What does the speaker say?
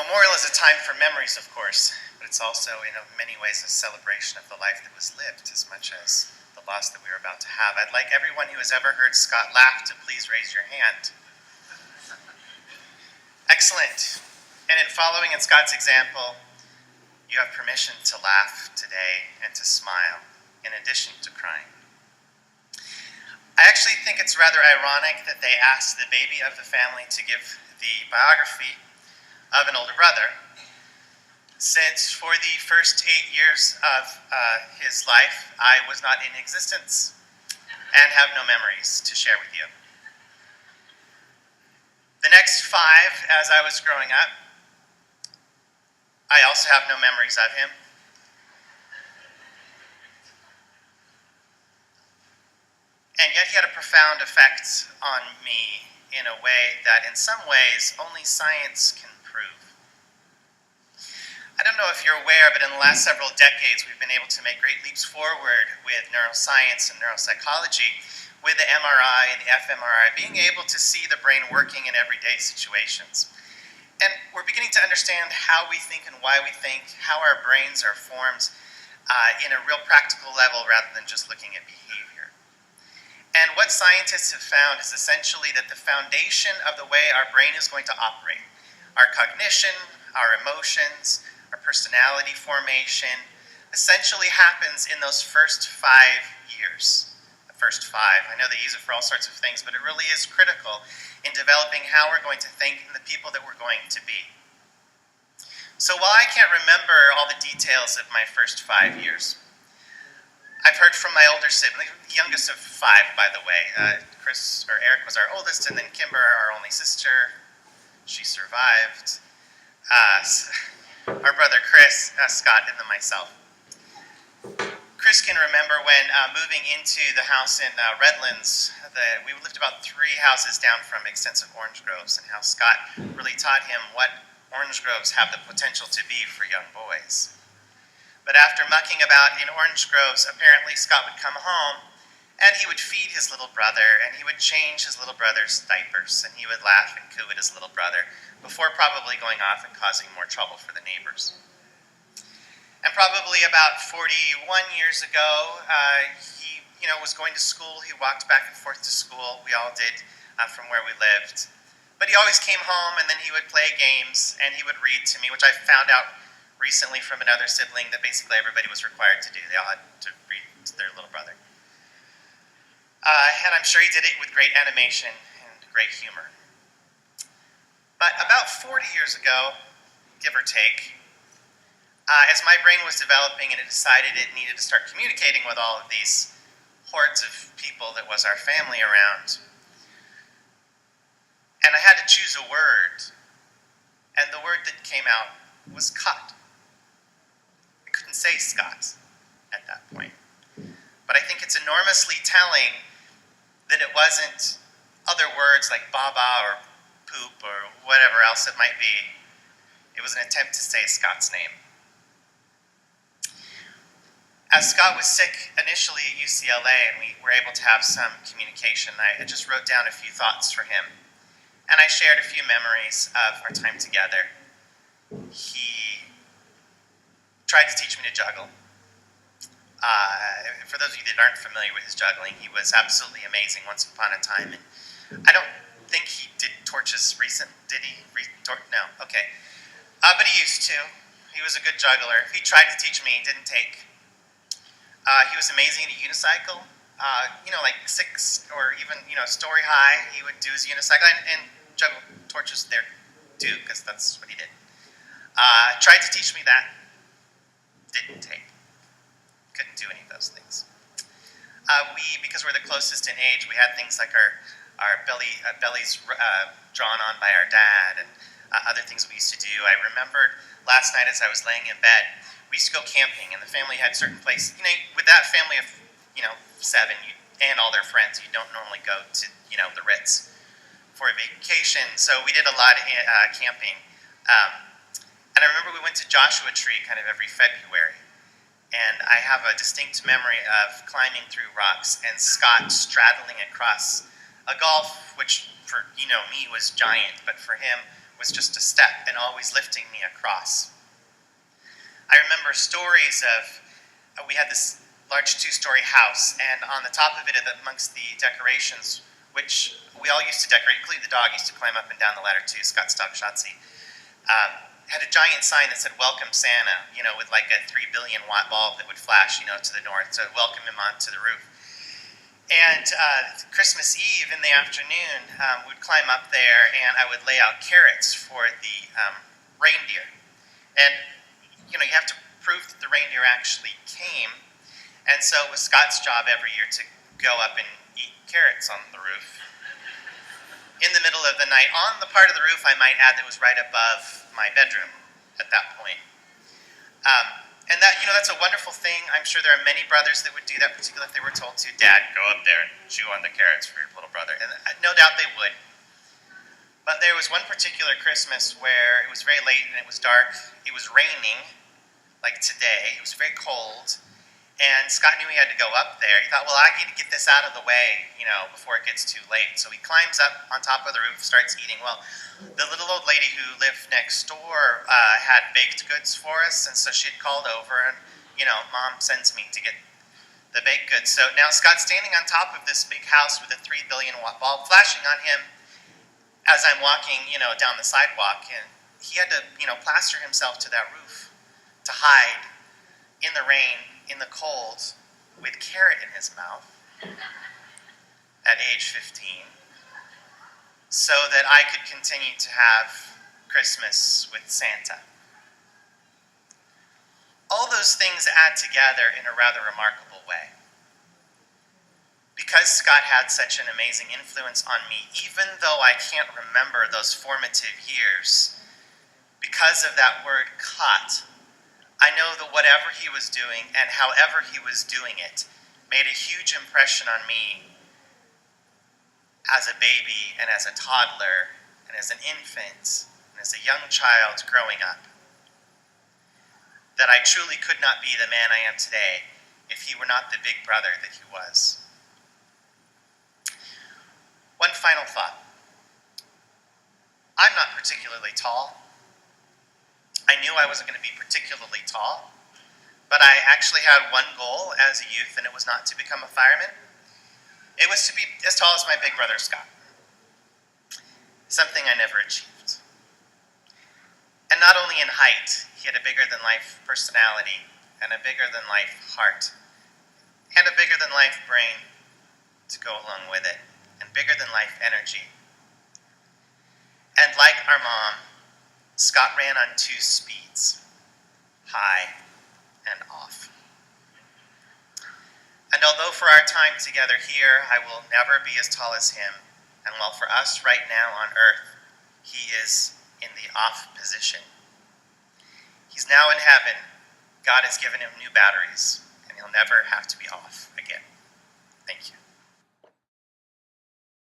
memorial is a time for memories, of course, but it's also, in many ways, a celebration of the life that was lived as much as the loss that we are about to have. I'd like everyone who has ever heard Scott laugh to please raise your hand. Excellent. And in following in Scott's example, you have permission to laugh today and to smile, in addition to crying. I actually think it's rather ironic that they asked the baby of the family to give the biography of an older brother, since for the first 8 years of his life, I was not in existence and have no memories to share with you. The next 5, as I was growing up, I also have no memories of him. And yet he had a profound effect on me in a way that in some ways only science can prove. I don't know if you're aware, but in the last several decades we've been able to make great leaps forward with neuroscience and neuropsychology, with the MRI and the fMRI, being able to see the brain working in everyday situations. And we're beginning to understand how we think and why we think, how our brains are formed in a real practical level rather than just looking at behavior. And what scientists have found is essentially that the foundation of the way our brain is going to operate, our cognition, our emotions, our personality formation, essentially happens in those first 5 years. The first 5. I know they use it for all sorts of things, but it really is critical in developing how we're going to think and the people that we're going to be. So while I can't remember all the details of my first 5 years, I've heard from my older sibling, the youngest of 5, by the way. Eric was our oldest, and then Kimber, our only sister. She survived. Our brother Chris, Scott, and then myself. Chris can remember when moving into the house in Redlands, we lived about 3 houses down from extensive orange groves, and how Scott really taught him what orange groves have the potential to be for young boys. But after mucking about in orange groves, apparently Scott would come home and he would feed his little brother, and he would change his little brother's diapers, and he would laugh and coo at his little brother before probably going off and causing more trouble for the neighbors. And probably about 41 years ago, he was going to school. He walked back and forth to school. We all did from where we lived. But he always came home, and then he would play games, and he would read to me, which I found out recently from another sibling that basically everybody was required to do. They all had to read to their little brother. And I'm sure he did it with great animation and great humor. But about 40 years ago, give or take, as my brain was developing and it decided it needed to start communicating with all of these hordes of people that was our family around, and I had to choose a word, and the word that came out was cut. I couldn't say Scott at that point. But I think it's enormously telling that it wasn't other words like baba or poop or whatever else it might be. It was an attempt to say Scott's name. As Scott was sick initially at UCLA and we were able to have some communication, I just wrote down a few thoughts for him. And I shared a few memories of our time together. He tried to teach me to juggle. For those of you that aren't familiar with his juggling, he was absolutely amazing once upon a time. And I don't think he did torches recent. Did he? No, okay. But he used to. He was a good juggler. He tried to teach me, didn't take. He was amazing at a unicycle. Like 6 or even, story high, he would do his unicycle and juggle torches there too, because that's what he did. Tried to teach me that. Didn't take. Couldn't do any of those things. Because we're the closest in age, we had things like our bellies drawn on by our dad and other things we used to do. I remembered last night as I was laying in bed, we used to go camping, and the family had certain places. With that family of 7 and all their friends, you don't normally go to the Ritz for a vacation. So we did a lot of camping, and I remember we went to Joshua Tree kind of every February. And I have a distinct memory of climbing through rocks and Scott straddling across a gulf, which for me was giant, but for him was just a step and always lifting me across. I remember stories of, we had this large 2-story house, and on the top of it, amongst the decorations, which we all used to decorate, including the dog used to climb up and down the ladder too, Scott's dog Shotzi, had a giant sign that said, "Welcome Santa," with like a 3 billion watt bulb that would flash, to the north to welcome him onto the roof. And Christmas Eve in the afternoon, we'd climb up there and I would lay out carrots for the reindeer. And, you have to prove that the reindeer actually came. And so it was Scott's job every year to go up and eat carrots on the roof. In the middle of the night, on the part of the roof, I might add, that was right above my bedroom at that point. And that, that's a wonderful thing. I'm sure there are many brothers that would do that, particularly if they were told to. "Dad, go up there and chew on the carrots for your little brother." And no doubt they would. But there was one particular Christmas where it was very late and it was dark. It was raining, like today. It was very cold. And Scott knew he had to go up there. He thought, well, I need to get this out of the way, before it gets too late. So he climbs up on top of the roof, starts eating. Well, the little old lady who lived next door had baked goods for us, and so she had called over, and, Mom sends me to get the baked goods. So now Scott's standing on top of this big house with a 3 billion watt bulb flashing on him as I'm walking, down the sidewalk, and he had to, plaster himself to that roof to hide in the rain, in the cold, with carrot in his mouth at age 15, so that I could continue to have Christmas with Santa. All those things add together in a rather remarkable way. Because Scott had such an amazing influence on me, even though I can't remember those formative years, because of that word "caught," I know that whatever he was doing and however he was doing it made a huge impression on me as a baby and as a toddler and as an infant and as a young child growing up. That I truly could not be the man I am today if he were not the big brother that he was. One final thought. I'm not particularly tall. I knew I wasn't going to be particularly tall, but I actually had one goal as a youth, and it was not to become a fireman. It was to be as tall as my big brother Scott. Something I never achieved. And not only in height, he had a bigger-than-life personality, and a bigger-than-life heart, and a bigger-than-life brain to go along with it, and bigger-than-life energy. And like our mom, Scott ran on 2 speeds, high and off. And although for our time together here, I will never be as tall as him, and while for us right now on earth, he is in the off position. He's now in heaven. God has given him new batteries, and he'll never have to be off again. Thank you.